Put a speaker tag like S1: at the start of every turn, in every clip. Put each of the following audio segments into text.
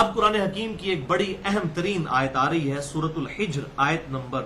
S1: اب قرآن حکیم کی ایک بڑی اہم ترین آیت آ رہی ہے، سورۃ الحجر آیت نمبر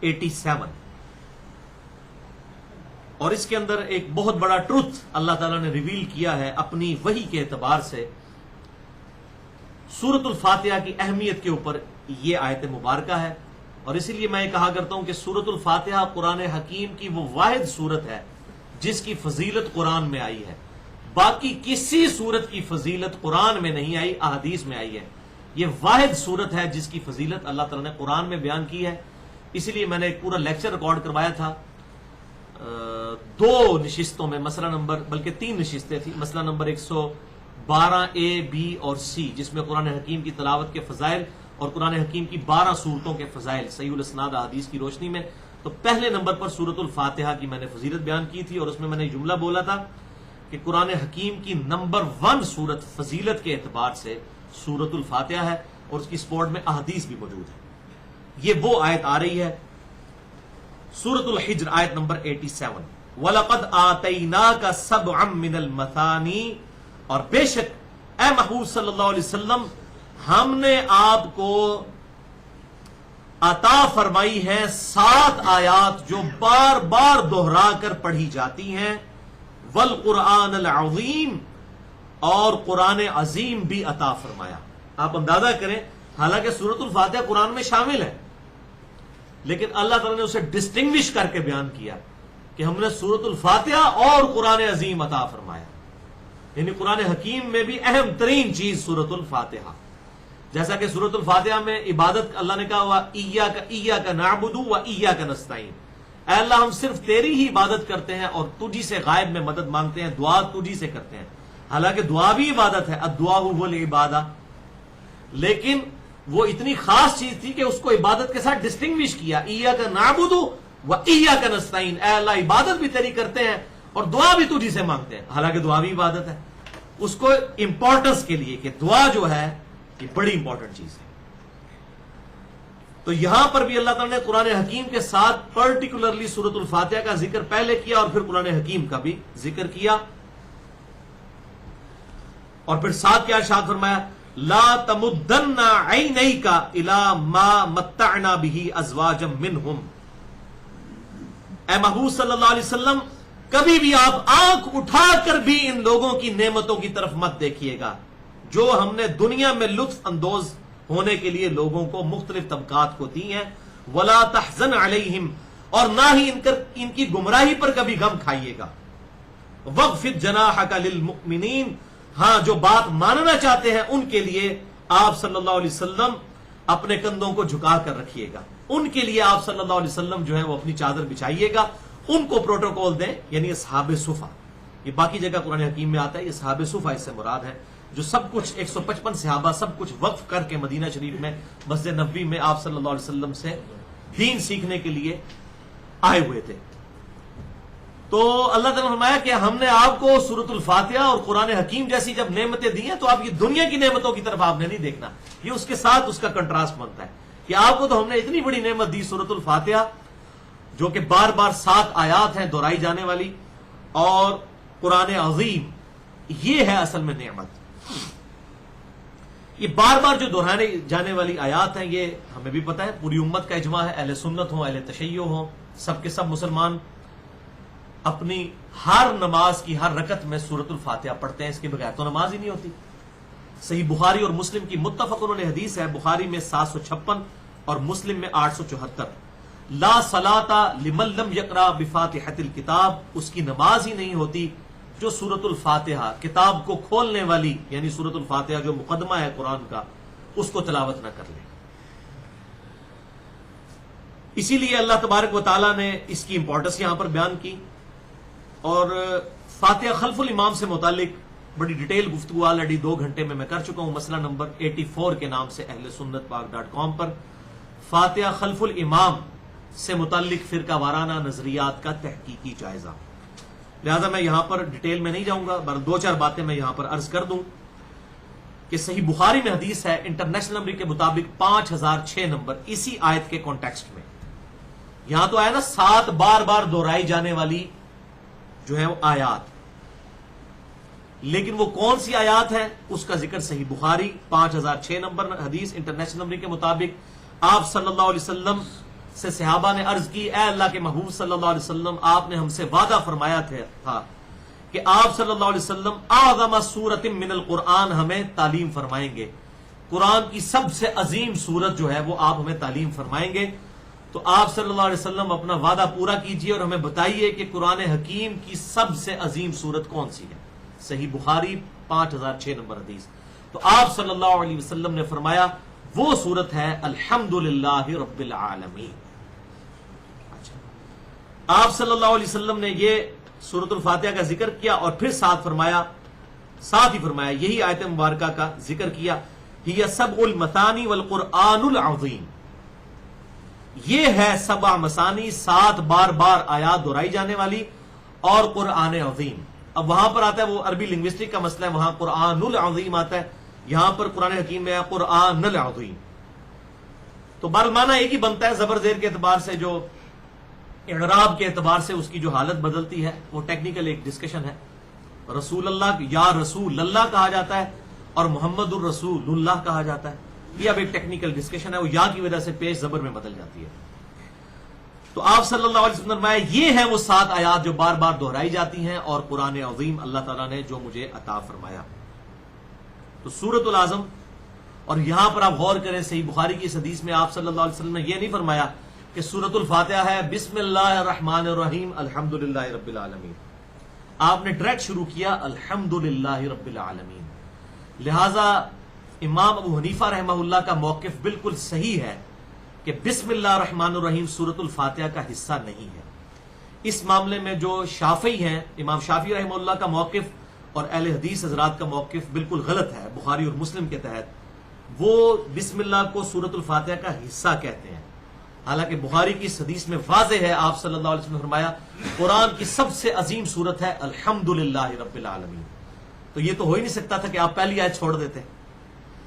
S1: 87، اور اس کے اندر ایک بہت بڑا ٹروتھ اللہ تعالیٰ نے ریویل کیا ہے اپنی وحی کے اعتبار سے۔ سورۃ الفاتحہ کی اہمیت کے اوپر یہ آیت مبارکہ ہے، اور اسی لیے میں یہ کہا کرتا ہوں کہ سورۃ الفاتحہ قرآن حکیم کی وہ واحد سورت ہے جس کی فضیلت قرآن میں آئی ہے۔ باقی کسی سورت کی فضیلت قرآن میں نہیں آئی، احادیث میں آئی ہے۔ یہ واحد سورت ہے جس کی فضیلت اللہ تعالیٰ نے قرآن میں بیان کی ہے۔ اسی لیے میں نے ایک پورا لیکچر ریکارڈ کروایا تھا 2 نشستوں میں، مسئلہ نمبر، بلکہ 3 نشستیں تھیں، مسئلہ نمبر 112A B اور C، جس میں قرآن حکیم کی تلاوت کے فضائل اور قرآن حکیم کی 12 صورتوں کے فضائل صحیح الاسناد احادیث کی روشنی میں۔ تو پہلے نمبر پر سورۃ الفاتحہ کی میں نے فضیلت بیان کی تھی، اور اس میں میں نے جملہ بولا تھا کہ قرآن حکیم کی نمبر 1 سورت فضیلت کے اعتبار سے سورۃ الفاتحہ ہے، اور اس کی سپورٹ میں احادیث بھی موجود ہے۔ یہ وہ آیت آ رہی ہے سورۃ الحجر آیت نمبر 87، وَلَقَدْ آتَيْنَاكَ سَبْعًا مِّنَ الْمَثَانِي، اور بے شک اے محبوب صلی اللہ علیہ وسلم ہم نے آپ کو عطا فرمائی ہے 7 آیات جو بار بار دہرا کر پڑھی جاتی ہیں، وَالْقُرْآنَ الْعَظِيمِ، اور قرآن عظیم بھی عطا فرمایا۔ آپ اندازہ کریں، حالانکہ سورۃ الفاتحہ قرآن میں شامل ہے، لیکن اللہ تعالیٰ نے اسے ڈسٹنگوش کر کے بیان کیا کہ ہم نے سورۃ الفاتحہ اور قرآن عظیم عطا فرمایا، یعنی قرآن حکیم میں بھی اہم ترین چیز سورۃ الفاتحہ۔ جیسا کہ سورۃ الفاتحہ میں عبادت اللہ نے کہا ہوا ایاک نعبد و ایاک نستعین، اے اللہ ہم صرف تیری ہی عبادت کرتے ہیں اور تجھی سے غائب میں مدد مانگتے ہیں، دعا تجھی سے کرتے ہیں۔ حالانکہ دعا بھی عبادت ہے، الدعاء هو العبادہ، لیکن وہ اتنی خاص چیز تھی کہ اس کو عبادت کے ساتھ ڈسٹنگوش کیا، ایاک نعبد و ایاک نستعین، اے اللہ عبادت بھی تیری کرتے ہیں اور دعا بھی تجھی سے مانگتے ہیں۔ حالانکہ دعا بھی عبادت ہے، اس کو امپورٹنس کے لیے کہ دعا جو ہے یہ بڑی امپورٹنٹ چیز ہے۔ تو یہاں پر بھی اللہ تعالیٰ نے قرآن حکیم کے ساتھ پرٹیکولرلی سورۃ الفاتحہ کا ذکر پہلے کیا اور پھر قرآن حکیم کا بھی ذکر کیا، اور پھر ساتھ کیا ارشاد فرمایا، لا تمدن عینیک الی ما متعنا به ازواجا منہم، اے محبوب صلی اللہ علیہ وسلم کبھی بھی آپ آنکھ اٹھا کر بھی ان لوگوں کی نعمتوں کی طرف مت دیکھیے گا جو ہم نے دنیا میں لطف اندوز ہونے کے لیے لوگوں کو مختلف طبقات کو دی ہیں، ولا تحزن علیہم، اور نہ ہی ان کی گمراہی پر کبھی غم کھائیے گا، واخفض جناحک للمؤمنین، ہاں جو بات ماننا چاہتے ہیں ان کے لیے آپ صلی اللہ علیہ وسلم اپنے کندھوں کو جھکا کر رکھیے گا، ان کے لیے آپ صلی اللہ علیہ وسلم جو ہے وہ اپنی چادر بچھائیے گا، ان کو پروٹوکول دیں، یعنی اصحاب صفا، یہ باقی جگہ قرآن حکیم میں آتا ہے، یہ اصحاب صفا اس سے مراد ہے، جو سب کچھ 155 صحابہ سب کچھ وقف کر کے مدینہ شریف میں مسجد نبوی میں آپ صلی اللہ علیہ وسلم سے دین سیکھنے کے لیے آئے ہوئے تھے۔ تو اللہ تعالیٰ نے فرمایا کہ ہم نے آپ کو سورۃ الفاتحہ اور قرآن حکیم جیسی جب نعمتیں دی ہیں تو آپ یہ دنیا کی نعمتوں کی طرف آپ نے نہیں دیکھنا، یہ اس کے ساتھ اس کا کنٹراسٹ بنتا ہے کہ آپ کو تو ہم نے اتنی بڑی نعمت دی سورۃ الفاتحہ جو کہ بار بار 7 آیات ہیں دہرائی جانے والی، اور قرآن عظیم، یہ ہے اصل میں نعمت۔ یہ بار بار جو دہرانے جانے والی آیات ہیں یہ ہمیں بھی پتہ ہے، پوری امت کا اجماع ہے، اہل سنت ہوں، اہل تشیع ہوں، سب کے سب مسلمان اپنی ہر نماز کی ہر رکعت میں سورۃ الفاتحہ پڑھتے ہیں، اس کے بغیر تو نماز ہی نہیں ہوتی۔ صحیح بخاری اور مسلم کی متفق علیہ حدیث ہے، بخاری میں 756 اور مسلم میں 874، لا صلاۃ لمن لم یقرأ بفاتحۃ الکتاب، اس کی نماز ہی نہیں ہوتی جو سورۃ الفاتحہ کتاب کو کھولنے والی، یعنی سورۃ الفاتحہ جو مقدمہ ہے قرآن کا، اس کو تلاوت نہ کر لے۔ اسی لیے اللہ تبارک و تعالیٰ نے اس کی امپورٹنس یہاں پر بیان کی، اور فاتحہ خلف الامام سے متعلق بڑی ڈیٹیل گفتگو آلریڈی 2 گھنٹے میں کر چکا ہوں، مسئلہ نمبر 84 کے نام سے اہل سنت پاک.com پر فاتحہ خلف الامام سے متعلق فرقہ وارانہ نظریات کا تحقیقی جائزہ، لہذا میں یہاں پر ڈیٹیل میں نہیں جاؤں گا، بس 2-4 باتیں میں یہاں پر عرض کر دوں کہ صحیح بخاری میں حدیث ہے انٹرنیشنل نمبر کے مطابق 5006 نمبر، اسی آیت کے کانٹیکسٹ میں، یہاں تو آیا نا 7 بار بار دہرائی جانے والی جو ہے وہ آیات، لیکن وہ کون سی آیات ہے اس کا ذکر صحیح بخاری 5006 نمبر حدیث انٹرنیشنل نمبر کے مطابق آپ صلی اللہ علیہ وسلم سے صحابہ نے عرض کی، اے اللہ کے محبوب صلی اللہ علیہ وسلم، آپ نے ہم سے وعدہ فرمایا تھا کہ آپ صلی اللہ علیہ وسلم اعظم سورۃ من القرآن ہمیں تعلیم فرمائیں گے، قرآن کی سب سے عظیم سورت جو ہے وہ آپ ہمیں تعلیم فرمائیں گے۔ تو آپ صلی اللہ علیہ وسلم اپنا وعدہ پورا کیجئے اور ہمیں بتائیے کہ قرآن حکیم کی سب سے عظیم سورت کون سی ہے۔ صحیح بخاری 5006 نمبر حدیث۔ تو آپ صلی اللہ علیہ وسلم نے فرمایا وہ سورت ہے الحمدللہ رب العالمین۔ آپ صلی اللہ علیہ وسلم نے یہ سورۃ الفاتحہ کا ذکر کیا اور پھر ساتھ ہی فرمایا یہی آیت مبارکہ کا ذکر کیا، ہی سبع المثانی والقرآن العظیم، یہ ہے سبع مثانی 7 بار آیات دہرائی جانے والی اور قرآن عظیم۔ اب وہاں پر آتا ہے وہ عربی لنگوسٹک کا مسئلہ ہے، وہاں قرآن العظیم آتا ہے، یہاں پر قرآن حکیم میں ہے قرآن العظیم۔ تو معنی ایک ہی بنتا ہے، زبر زیر کے اعتبار سے جو اعراب کے اعتبار سے اس کی جو حالت بدلتی ہے وہ ٹیکنیکل ایک ڈسکشن ہے۔ رسول اللہ یا رسول اللہ کہا جاتا ہے اور محمد الرسول اللہ کہا جاتا ہے، یہ اب ایک ٹیکنیکل ڈسکشن ہے، وہ یا کی وجہ سے پیش زبر میں بدل جاتی ہے۔ تو آپ صلی اللہ علیہ وسلم نے فرمایا یہ ہیں وہ 7 آیات جو بار بار دہرائی جاتی ہیں اور قرآن عظیم اللہ تعالیٰ نے جو مجھے عطا فرمایا۔ تو سورۃ العظم، اور یہاں پر آپ غور کریں صحیح بخاری کی اس حدیث میں آپ صلی اللہ علیہ وسلم نے یہ نہیں فرمایا کہ سورۃ الفاتحہ ہے بسم اللہ الرحمن الرحیم الحمدللہ رب العالمین، آپ نے ڈائریکٹ شروع کیا الحمدللہ رب العالمین۔ لہذا امام ابو حنیفہ رحمہ اللہ کا موقف بالکل صحیح ہے کہ بسم اللہ الرحمن الرحیم سورۃ الفاتحہ کا حصہ نہیں ہے۔ اس معاملے میں جو شافعی ہیں، امام شافعی رحمہ اللہ کا موقف اور اہل حدیث حضرات کا موقف بالکل غلط ہے۔ بخاری اور مسلم کے تحت وہ بسم اللہ کو سورۃ الفاتحہ کا حصہ کہتے ہیں، حالانکہ بخاری کی اس حدیث میں واضح ہے، آپ صلی اللہ علیہ وسلم نے فرمایا قرآن کی سب سے عظیم سورت ہے الحمدللہ رب العالمین۔ تو یہ تو ہو ہی نہیں سکتا تھا کہ آپ پہلی آیت چھوڑ دیتے۔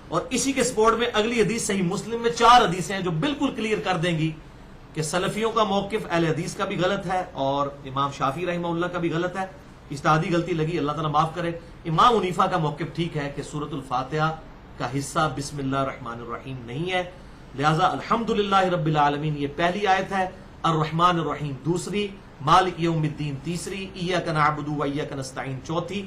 S1: اور اسی کے سپورٹ میں اگلی حدیث صحیح مسلم میں 4 حدیثیں ہیں جو بالکل کلیئر کر دیں گی کہ سلفیوں کا موقف اہل حدیث کا بھی غلط ہے اور امام شافعی رحمہ اللہ کا بھی غلط ہے۔ اجتہادی غلطی لگی، اللہ تعالیٰ معاف کرے۔ امام حنیفہ کا موقف ٹھیک ہے کہ سورۃ الفاتحہ کا حصہ بسم اللہ الرحمن الرحیم نہیں ہے، لہذا الحمدللہ رب العالمین یہ پہلی آیت ہے، الرحمن الرحیم دوسری، مالک یوم الدین تیسری، ایاک نعبد و ایاک نستعین چوتھی،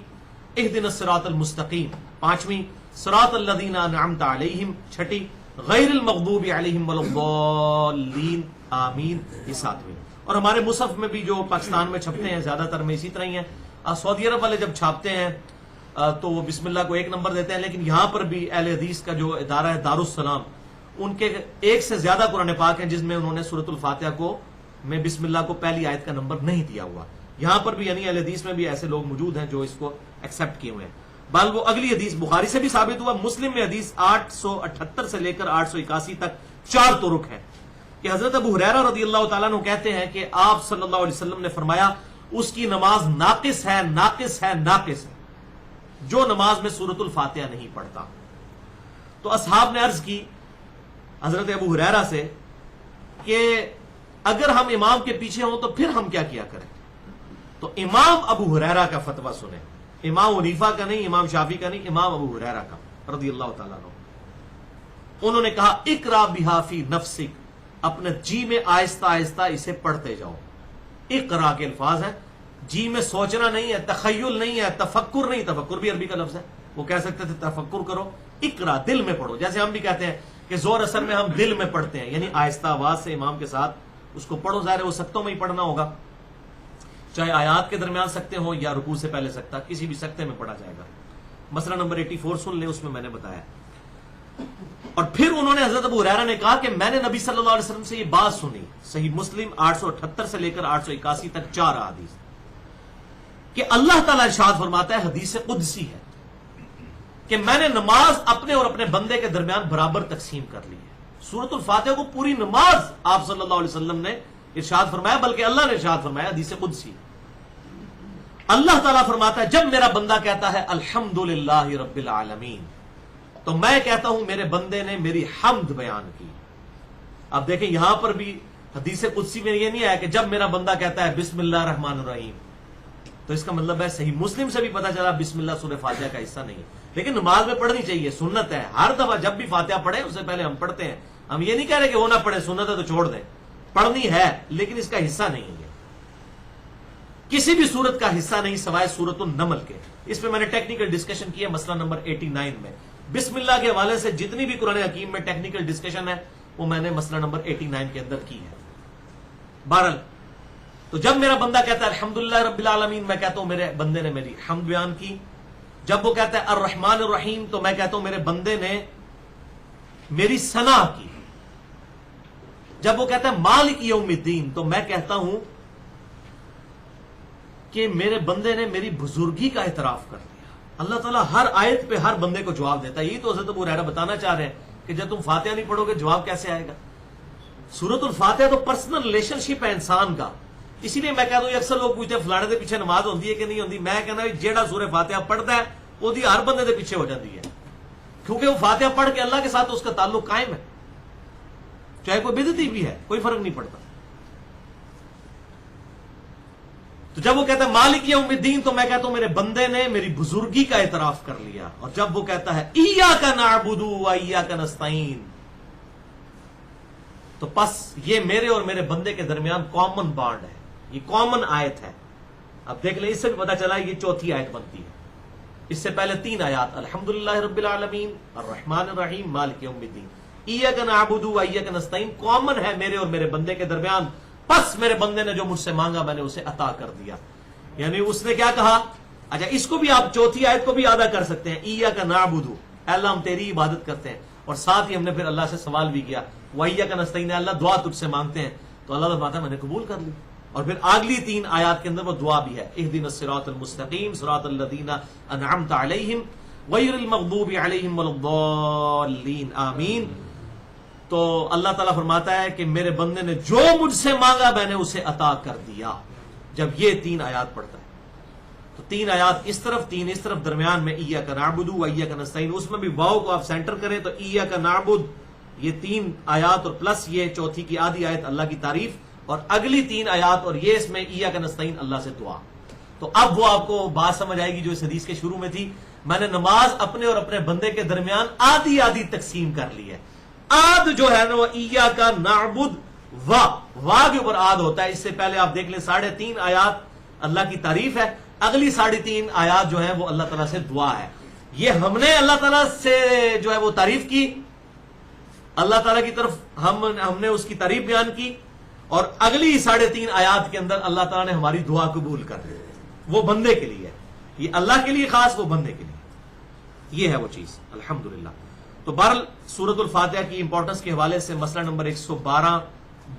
S1: اہدنا الصراط المستقیم پانچویں، صراط الذین انعمت علیہم چھٹی، غیر المغضوب علیہم ولا الضالین آمین یہ 7ویں۔ اور ہمارے مصحف میں بھی جو پاکستان میں چھپتے ہیں زیادہ تر میں اسی طرح ہی ہیں، سعودی عرب والے جب چھاپتے ہیں تو وہ بسم اللہ کو 1 نمبر دیتے ہیں، لیکن یہاں پر بھی اہل حدیث کا جو ادارہ ہے دارالسلام، ان کے 1 سے زیادہ قرآن پاک ہیں جس میں انہوں نے سورۃ الفاتحہ کو میں بسم اللہ کو پہلی آیت کا نمبر نہیں دیا ہوا۔ یہاں پر بھی یعنی اہل حدیث میں بھی ایسے لوگ موجود ہیں جو اس کو ایکسپٹ کیے ہوئے ہیں۔ بل وہ اگلی حدیث بخاری سے بھی ثابت ہوا، مسلم میں حدیث 878 سے لے کر 881 تک 4 طرق ہیں کہ حضرت ابو ہریرہ رضی اللہ تعالیٰ عنہ کہتے ہیں کہ آپ صلی اللہ علیہ وسلم نے فرمایا اس کی نماز ناقص ہے ناقص ہے ناقص ہے جو نماز میں سورۃ الفاتحہ نہیں پڑھتا۔ تو اصحاب نے عرض کی حضرت ابو ہریرہ سے کہ اگر ہم امام کے پیچھے ہوں تو پھر ہم کیا کریں؟ تو امام ابو ہریرہ کا فتویٰ سنیں، امام حنیفہ کا نہیں، امام شافعی کا نہیں، امام ابو ہریرہ کا رضی اللہ تعالیٰ عنہ۔ انہوں نے کہا اقرا بہا فی نفسک، اپنے جی میں آہستہ آہستہ اسے پڑھتے جاؤ۔ اقرا کے الفاظ ہیں، جی میں سوچنا نہیں ہے، تخیل نہیں ہے، تفکر نہیں، تفکر بھی عربی کا لفظ ہے، وہ کہہ سکتے تھے تفکر کرو، اقرا دل میں پڑھو، جیسے ہم بھی کہتے ہیں کہ زور اثر میں ہم دل میں پڑھتے ہیں، یعنی آہستہ آواز سے امام کے ساتھ اس کو پڑھو، ظاہر ہے وہ سکتوں میں ہی پڑھنا ہوگا، چاہے آیات کے درمیان سکتے ہوں یا رکوع سے پہلے سکتا، کسی بھی سکتے میں پڑھا جائے گا۔ مسئلہ نمبر 84 سن لیں، اس میں نے بتایا۔ اور پھر انہوں نے حضرت ابو ہریرہ نے کہا کہ میں نے نبی صلی اللہ علیہ وسلم سے یہ بات سنی، صحیح مسلم 878 سے لے کر 881 تک 4 احادیث، کہ اللہ تعالیٰ ارشاد فرماتا ہے، حدیث قدسی ہے کہ میں نے نماز اپنے اور اپنے بندے کے درمیان برابر تقسیم کر لی ہے۔ سورۃ الفاتحہ کو پوری نماز آپ صلی اللہ علیہ وسلم نے ارشاد فرمایا، بلکہ اللہ نے ارشاد فرمایا، حدیث قدسی۔ اللہ تعالیٰ فرماتا ہے جب میرا بندہ کہتا ہے الحمدللہ رب العالمین، تو میں کہتا ہوں میرے بندے نے میری حمد بیان کی۔ اب دیکھیں یہاں پر بھی حدیث قدسی میں یہ نہیں آیا کہ جب میرا بندہ کہتا ہے بسم اللہ الرحمن الرحیم، تو اس کا مطلب ہے صحیح مسلم سے بھی پتا چلا بسم اللہ سورہ فاتحہ کا حصہ نہیں ہے، لیکن نماز میں پڑھنی چاہیے، سنت ہے، ہر دفعہ جب بھی فاتحہ پڑھیں اس سے پہلے ہم پڑھتے ہیں، ہم یہ نہیں کہہ رہے کہ وہ نہ پڑھے، سنت ہے تو چھوڑ دیں، پڑھنی ہے لیکن اس کا حصہ نہیں ہے، کسی بھی سورت کا حصہ نہیں سوائے سورۃ النمل کے۔ اس پہ میں نے ٹیکنیکل ڈسکشن کی ہے مسئلہ نمبر 89 میں، بسم اللہ کے حوالے سے جتنی بھی قرآن حکیم میں ٹیکنیکل ڈسکشن ہے وہ میں نے مسئلہ نمبر 89 کے اندر کی ہے۔ بہرحال تو جب میرا بندہ کہتا ہے الحمدللہ رب العالمین، میں کہتا ہوں میرے بندے نے میری حمد بیان کی۔ جب وہ کہتا ہے الرحمن الرحیم تو میں کہتا ہوں میرے بندے نے میری ثنا کی۔ جب وہ کہتا ہے مالک یوم الدین تو میں کہتا ہوں کہ میرے بندے نے میری بزرگی کا اعتراف کر دیا۔ اللہ تعالیٰ ہر آیت پہ ہر بندے کو جواب دیتا ہے۔ یہی تو حضرت ابو ہریرہ بتانا چاہ رہے ہیں کہ جب تم فاتحہ نہیں پڑھو گے جواب کیسے آئے گا؟ سورۃ الفاتحہ تو پرسنل ریلیشن شپ ہے انسان کا، اسی لیے میں کہتا ہوں اکثر لوگ پوچھتے ہیں فلانے دے پیچھے نماز ہوتی ہے کہ نہیں ہوتی، میں کہنا جیڑا سورہ فاتحہ پڑھتا ہے وہ ہر بندے دے پیچھے ہو جاتی ہے، کیونکہ وہ فاتحہ پڑھ کے اللہ کے ساتھ اس کا تعلق قائم ہے، چاہے کوئی بدعتی بھی ہے، کوئی فرق نہیں پڑتا۔ تو جب وہ کہتا ہے مالک یوم الدین تو میں کہتا ہوں میرے بندے نے میری بزرگی کا اعتراف کر لیا۔ اور جب وہ کہتا ہے ایاک نعبد و ایاک نستعین تو پس یہ میرے اور میرے بندے کے درمیان کامن بانڈ ہے، یہ کامن آیت ہے۔ اب دیکھ لیں اس سے بھی پتا چلا یہ چوتھی آیت بنتی ہے۔ اس سے پہلے 3 آیات الحمدللہ رب العالمین، الرحمن الرحیم، مالک یوم الدین، ایاک نعبد و ایاک نستعین کامن ہے میرے اور میرے بندے کے درمیان، پس میرے بندے نے جو مجھ سے مانگا میں نے اسے عطا کر دیا۔ یعنی اس نے کیا کہا؟ اچھا اس کو بھی آپ چوتھی آیت کو بھی ادا کر سکتے ہیں، ایاک نعبد، اے اللہ ہم تیری عبادت کرتے ہیں، اور ساتھ ہی ہم نے پھر اللہ سے سوال بھی کیا وَإِيَّاكَ نَسْتَعِينُ، اللہ دعا تجھ سے مانگتے ہیں، تو اللہ تعالیٰ فرماتا ہے میں نے قبول کر لی۔ اور پھر اگلی 3 آیات کے اندر وہ دعا بھی ہے اهْدِنَا الصِّرَاطَ الْمُسْتَقِيمَ صِرَاطَ الَّذِينَ أَنْعَمْتَ عَلَيْهِمْ غَيْرِ الْمَغْضُوبِ عَلَيْهِمْ وَلَا الضَّالِّينَ آمین۔ تو اللہ تعالیٰ فرماتا ہے کہ میرے بندے نے جو مجھ سے مانگا میں نے اسے عطا کر دیا۔ جب یہ 3 آیات پڑھتا ہے تو 3 آیات اس طرف 3 اس طرف، درمیان میں ایاک نعبد و ایاک نستعین، اس میں بھی واو کو آپ سینٹر کریں تو ایاک نعبد، یہ 3 آیات اور پلس یہ چوتھی کی آدھی آیت اللہ کی تعریف، اور اگلی 3 آیات اور یہ اس میں ایاک نستعین اللہ سے دعا۔ تو اب وہ آپ کو بات سمجھ آئے گی جو اس حدیث کے شروع میں تھی، میں نے نماز اپنے اور اپنے بندے کے درمیان آدھی آدھی تقسیم کر لی ہے۔ آد جو ہے نا وہ ایاک نعبد وا کے اوپر آد ہوتا ہے۔ اس سے پہلے آپ دیکھ لیں 3.5 آیات اللہ کی تعریف ہے، اگلی 3.5 آیات جو ہے وہ اللہ تعالیٰ سے دعا ہے۔ یہ ہم نے اللہ تعالیٰ سے جو ہے وہ تعریف کی، اللہ تعالیٰ کی طرف ہم نے اس کی تعریف بیان کی، اور اگلی 3.5 آیات کے اندر اللہ تعالیٰ نے ہماری دعا قبول کر لی، وہ بندے کے لیے، یہ اللہ کے لیے خاص، وہ بندے کے لیے، یہ ہے وہ چیز الحمدللہ۔ تو بہرحال سورۃ الفاتحہ کی امپورٹنس کے حوالے سے مسئلہ نمبر 112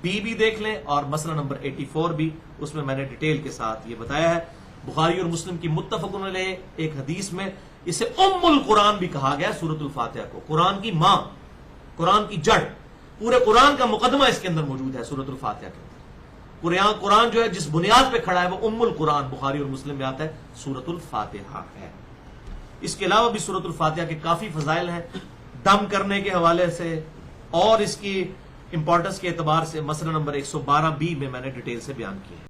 S1: بھی دیکھ لیں، اور مسئلہ نمبر 84 بھی، اس میں نے ڈیٹیل کے ساتھ یہ بتایا ہے۔ بخاری اور مسلم کی متفق علیہ ایک حدیث میں اسے ام القرآن بھی کہا گیا سورۃ الفاتحہ کو، قرآن کی ماں، قرآن کی جڑ، پورے قرآن کا مقدمہ اس کے اندر موجود ہے سورۃ الفاتحہ کے اندر۔ قرآن جو ہے جس بنیاد پہ کھڑا ہے وہ ام القرآن، بخاری اور مسلم میں آتا ہے سورۃ الفاتحہ ہے۔ اس کے علاوہ بھی سورۃ الفاتحہ کے کافی فضائل ہیں، دم کرنے کے حوالے سے اور اس کی امپورٹنس کے اعتبار سے مسئلہ نمبر 112 بھی میں نے ڈیٹیل سے بیان کی ہے۔